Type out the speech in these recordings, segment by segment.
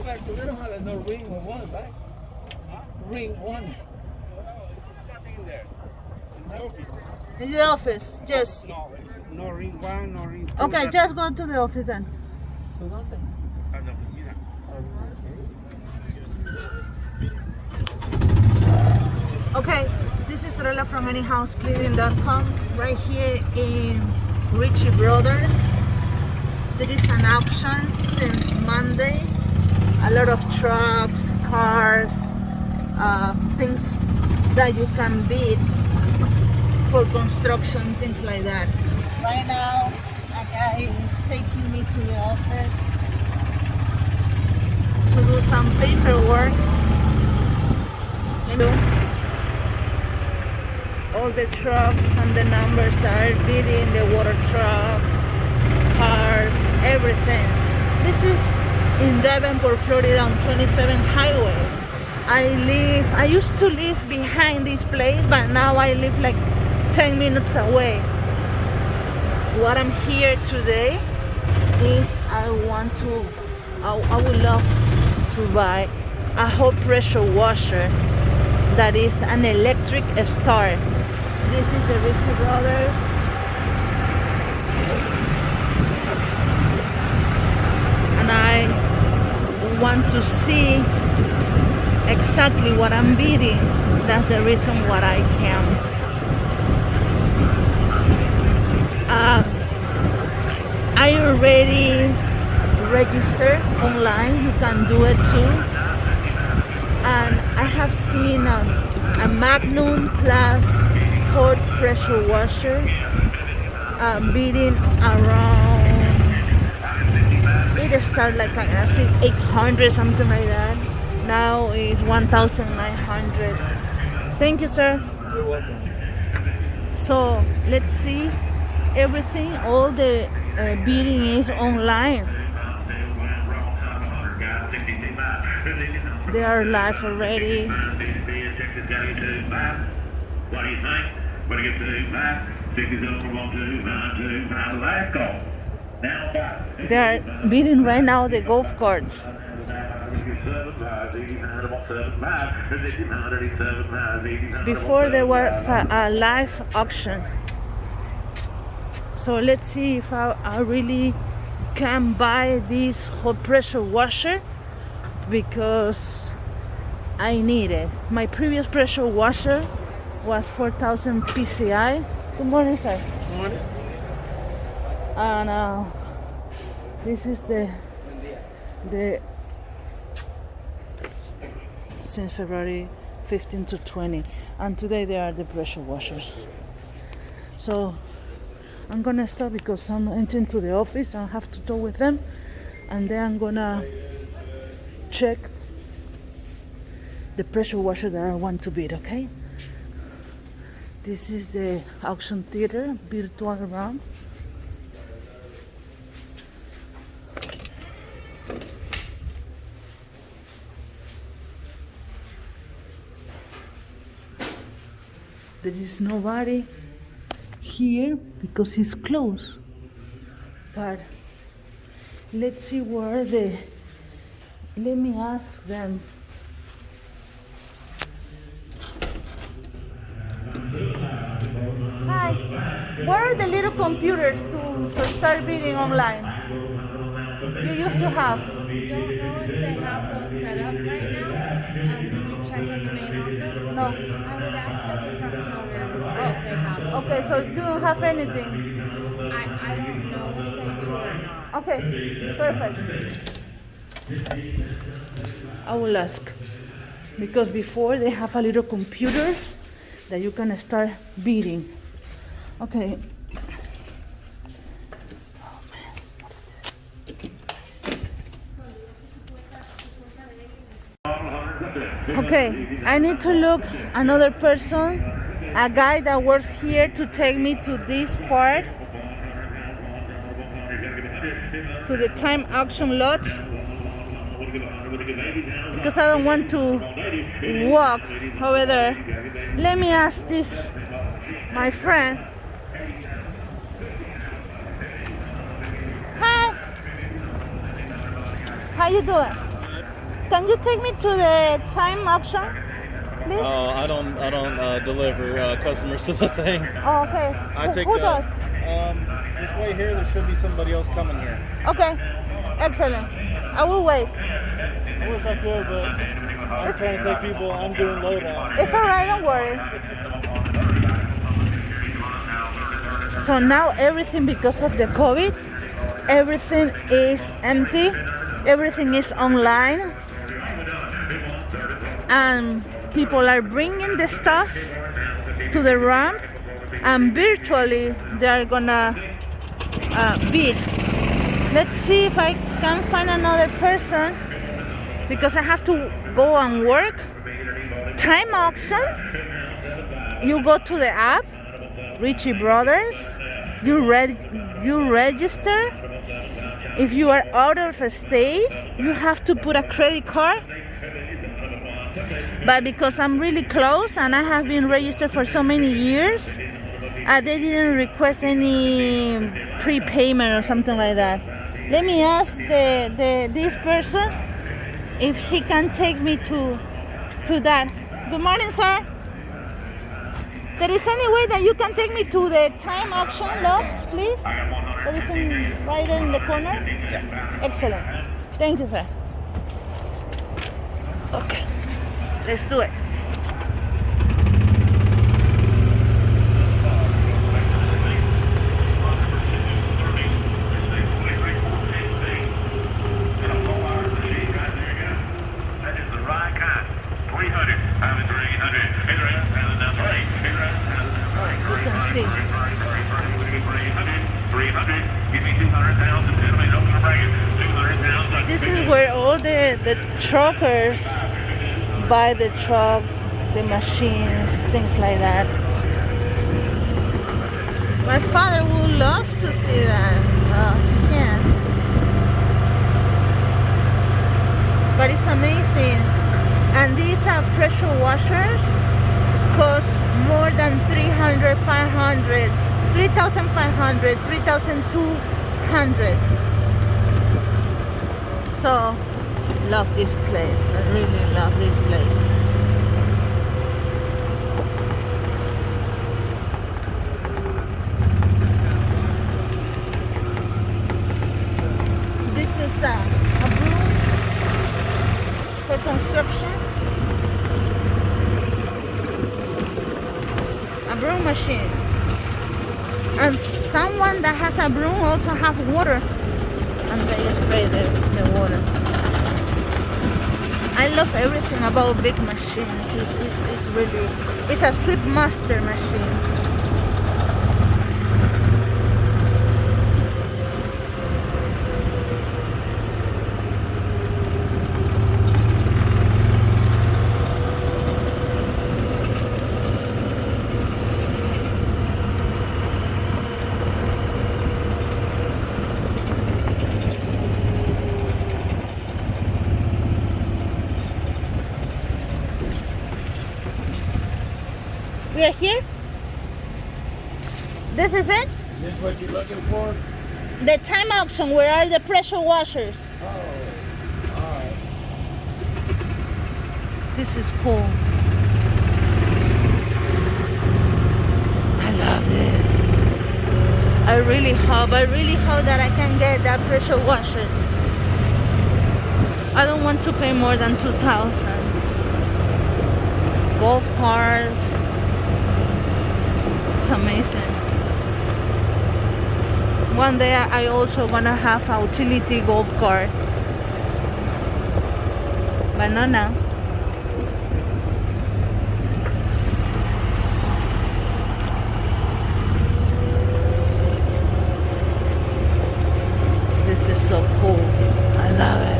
back to they don't have no ring or one, right? Ring one. In the office, yes. No ring one, no ring two. Okay, just go to the office then. A la oficina. Okay, this is Rela from AnyHouseCleaning.com, right here in Richie Brothers. There is an auction since Monday. A lot of trucks, cars, things that you can bid for construction, things like that. Right now, a guy is taking me to the office to do some paperwork. You know, all the trucks and the numbers that are bidding, the water trucks, cars, everything. This is in Davenport, Florida on 27 Highway. I used to live behind this place, but now I live like 10 minutes away. What I'm here today is I would love to buy a hot pressure washer that is an electric start. This is the Richie Brothers. And I want to see exactly what I'm bidding. That's the reason why I can. I already registered online. You can do it too. And I have seen a Magnum Plus hot pressure washer bidding around. It started like I think 800, something like that. Now it's 1,900. Thank you, sir. You're welcome. So let's see everything. All the bidding is online. They are live already. What do you think? What do you think? They are bidding right now the golf carts. Before there was a live auction. So let's see if I really can buy this hot pressure washer, because I need it. My previous pressure washer was 4,000 PCI. Good morning, sir. Good morning. And this is the since February 15 to 20, and today they are the pressure washers. So I'm gonna stop because I'm entering to the office. I have to talk with them, and then I'm gonna check the pressure washer that I want to bid. Okay, this is the auction theater virtual round. There is nobody here because it's closed, but let's see where let me ask them. Hi, where are the little computers to start bidding online? You used to have. Don't know if they have those set up right now. Did you check in the main office? No. I would ask at the front counter to see if they have them. Okay, so you don't have anything. I don't know if they do or not. Okay, perfect. I will ask, because before they have a little computers that you can start bidding. Okay. Oh man, what's this? Okay, I need to look another person, a guy that works here to take me to this part, to the time auction lot, because I don't want to walk over there. Let me ask this, my friend. Hi. How you doing? Can you take me to the time auction, please? I don't deliver customers to the thing. Oh, okay. Who does? Just wait here. There should be somebody else coming here. Okay, excellent. I will wait. I wish I could, but I'm trying to take people. I'm doing load out. It's alright, don't worry. So now everything, because of the COVID, everything is empty. Everything is online. And people are bringing the stuff to the ramp, and virtually they are gonna bid. Let's see if I can find another person, because I have to go and work. Time auction, you go to the app, Richie Brothers, you register. If you are out of state, you have to put a credit card. But because I'm really close and I have been registered for so many years, they didn't request any prepayment or something like that. Let me ask this person if he can take me to that. Good morning, sir. There is any way that you can take me to the time auction lots, please? That is right there in the corner? Yeah. Excellent. Thank you, sir. Okay, let's do it. You can see. 300. Give me 200,000. This is where all the truckers buy the truck, the machines, things like that. My father would love to see that. He can't. But it's amazing. And these are pressure washers. Cost more than 300, 500, 3,500, 3,200. So, love this place. I really love this place. This is a broom for construction. A broom machine. And someone that has a broom also have water. And they spray the water. I love everything about big machines. It's really, it's a sweep master machine. We are here. This is it? This is what you're looking for? The time auction, where are the pressure washers? Oh, alright. This is cool. I love it. I really hope that I can get that pressure washer. I don't want to pay more than 2,000. Golf cars. It's amazing. One day I also wanna have a utility golf cart, but not now. This is so cool. I love it.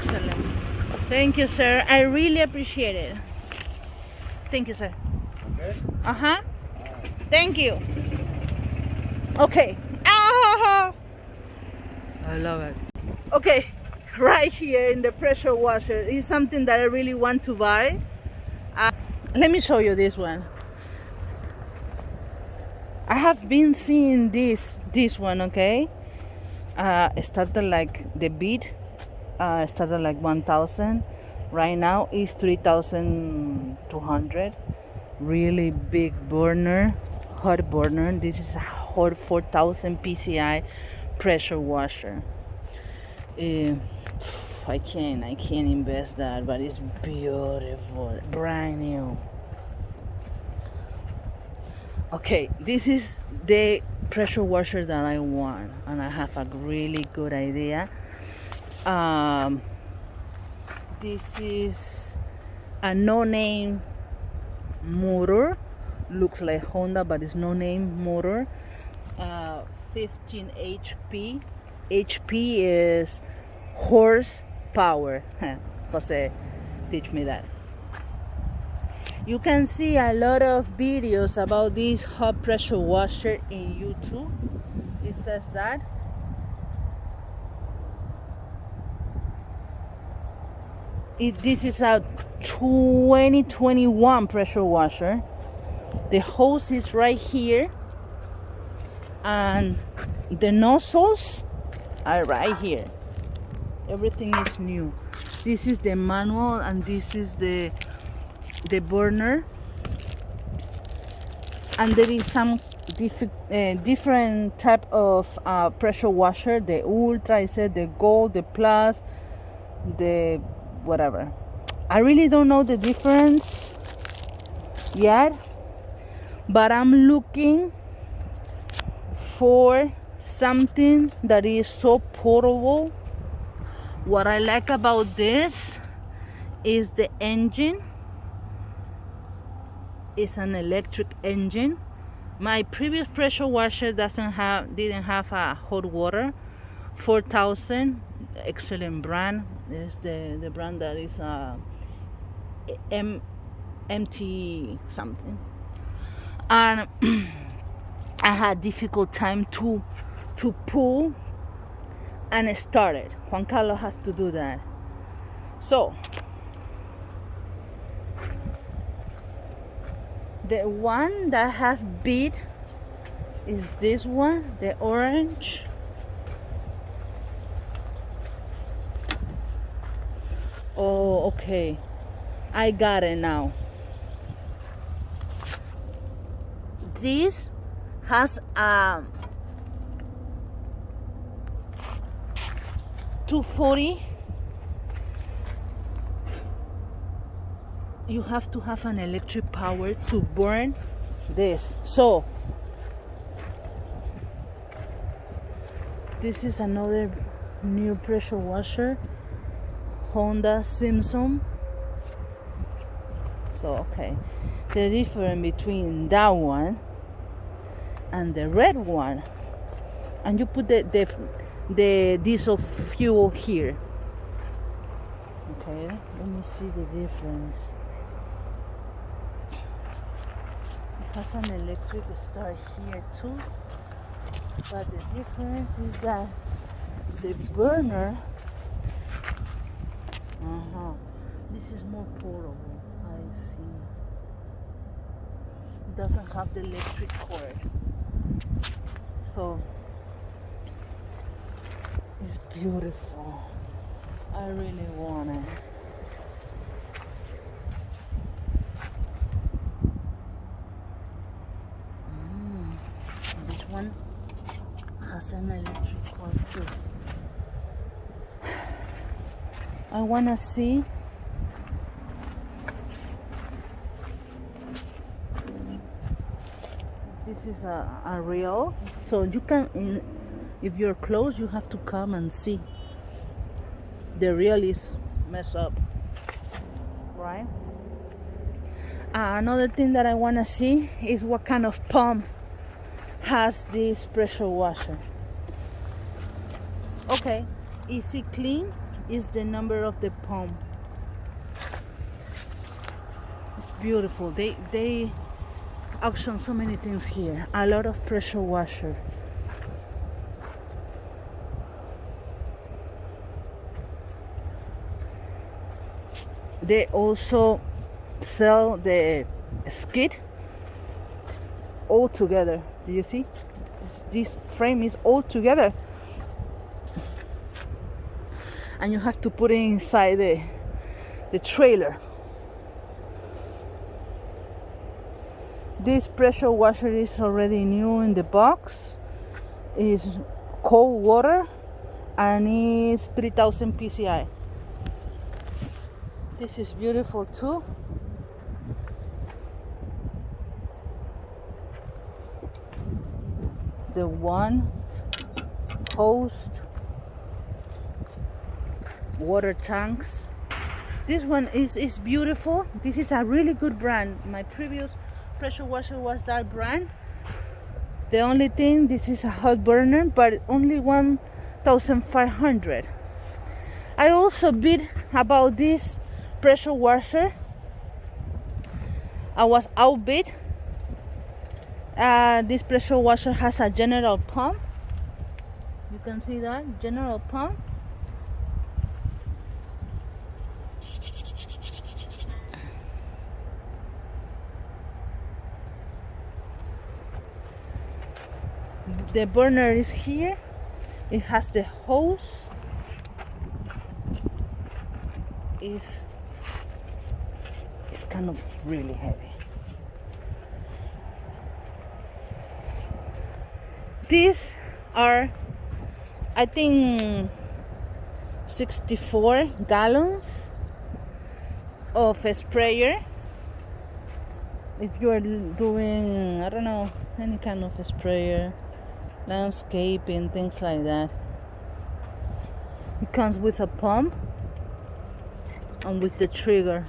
Excellent. Thank you, sir. I really appreciate it. Thank you, sir. Okay. Uh-huh. Thank you. Okay. Ah! I love it. Okay, right here in the pressure washer is something that I really want to buy. Let me show you this one. I have been seeing this one, okay? It started like the bid. Started like 1,000. Right now is 3,200. Really big burner, hot burner. This is a hot 4,000 PCI pressure washer. I can't invest that, but it's beautiful, brand new. Okay, this is the pressure washer that I want, and I have a really good idea. This is a no-name motor. Looks like Honda, but it's no-name motor. 15 HP. HP is horsepower. Jose, teach me that. You can see a lot of videos about this hot pressure washer in YouTube. It says that. This is a 2021 pressure washer. The hose is right here, and the nozzles are right here. Everything is new. This is the manual, and this is the burner, and there is some different type of pressure washer. The ultra, I said, the gold, the plus, the whatever. I really don't know the difference yet, but I'm looking for something that is so portable. What I like about this is the engine. It's an electric engine. My previous pressure washer didn't have a hot water. 4,000, excellent brand. Is the brand that is MT something, and I had difficult time to pull and start it. Juan Carlos has to do that. So the one that I have bid is this one, the orange. Oh, okay. I got it now. This has a 240. You have to have an electric power to burn this. So this is another new pressure washer, Honda Simpson. So okay, the difference between that one and the red one, and you put the diesel fuel here. Okay, let me see the difference. It has an electric start here too, but the difference is that the burner, this is more portable. I see. It doesn't have the electric cord, so it's beautiful. I really want it. This one has an electric cord too. I wanna see this is a reel, so you can, if you're close, you have to come and see. The reel is messed up, right? Another thing that I want to see is what kind of pump has this pressure washer. Okay, is it clean? is the number of the pump. It's beautiful. They auction so many things here. A lot of pressure washer. They also sell the skid all together. Do you see? This frame is all together, and you have to put it inside the trailer. This pressure washer is already new in the box. It's cold water and is 3000 PSI. This is beautiful too. The one host water tanks. This one is beautiful. This is a really good brand. My previous pressure washer was that brand. The only thing, this is a hot burner, but only 1,500. I also bid about this pressure washer. I was outbid. This pressure washer has a general pump. You can see that general pump. The burner is here. It has the hose. It's kind of really heavy. These are, I think, 64 gallons of a sprayer. If you are doing, I don't know, any kind of a sprayer, landscaping, things like that. It comes with a pump and with the trigger.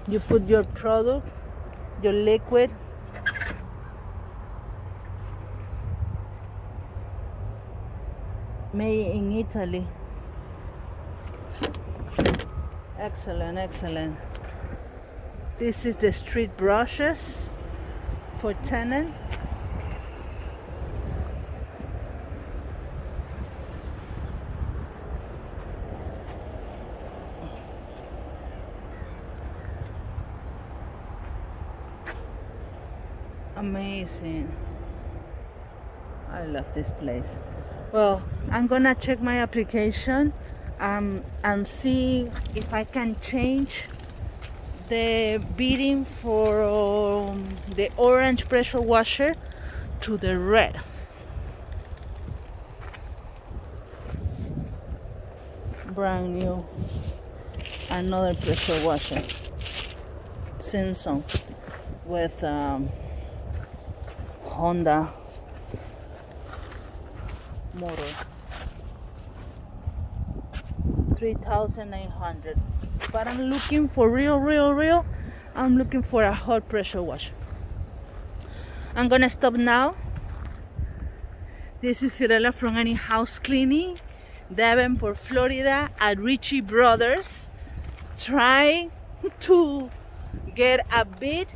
You put your product, your liquid, made in Italy. Excellent, excellent. This is the street brushes for tenant. Amazing. I love this place. Well, I'm gonna check my application and see if I can change the bidding for the orange pressure washer to the red. Brand new. Another pressure washer. Samsung with Honda motor. 3,900. But I'm looking for real. I'm looking for a hot pressure washer. I'm gonna stop now. This is Fiorella from Any House Cleaning, Davenport, Florida, at Richie Brothers, trying to get a bid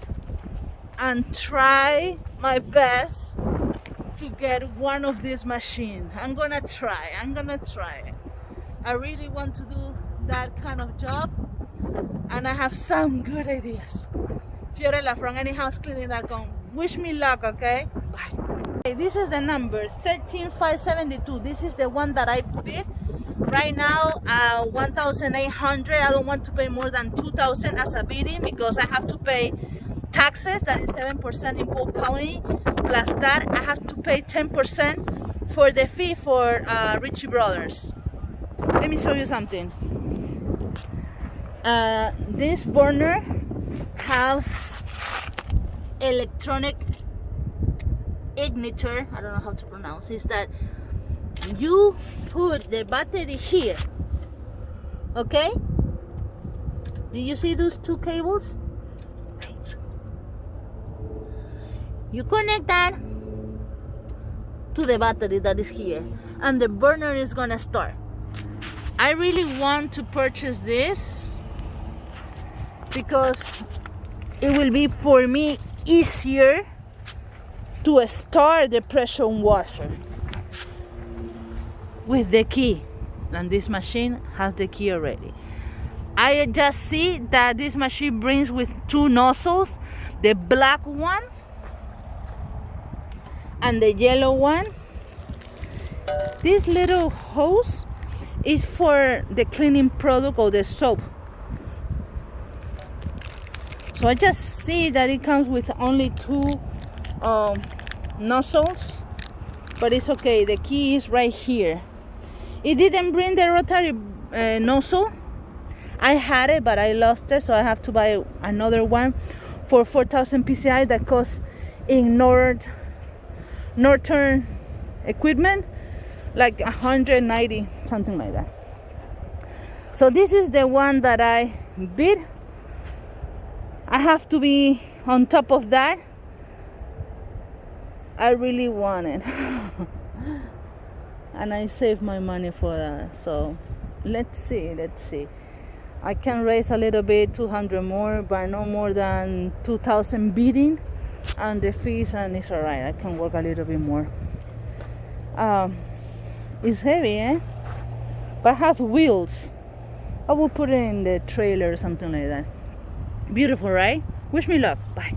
and try my best to get one of these machines. I'm gonna try. I really want to do that kind of job, and I have some good ideas. Fiorella from anyhousecleaning.com. Wish me luck, okay? Bye. Okay, this is the number 13572. This is the one that I bid. Right now, 1,800. I don't want to pay more than 2,000 as a bidding because I have to pay taxes. That is 7% in Polk County. Plus that, I have to pay 10% for the fee for Richie Brothers. Let me show you something. This burner has electronic igniter. I don't know how to pronounce. Is that you put the battery here, okay? Do you see those two cables? You connect that to the battery that is here, and the burner is gonna start. I really want to purchase this because it will be for me easier to start the pressure washer with the key, and this machine has the key already. I just see that this machine brings with two nozzles, the black one and the yellow one. This little hose is for the cleaning product or the soap. So I just see that it comes with only two nozzles, but it's okay. The key is right here. It didn't bring the rotary nozzle. I had it, but I lost it, so I have to buy another one for 4,000 PCI that costs in Northern equipment like 190, something like that. So this is the one that I bid. I have to be on top of that. I really want it. And I saved my money for that. So let's see. I can raise a little bit, 200 more, but no more than 2,000 bidding and the fees, and it's alright. I can work a little bit more. It's heavy, eh? But it has wheels. I will put it in the trailer or something like that. Beautiful, right? Wish me luck. Bye.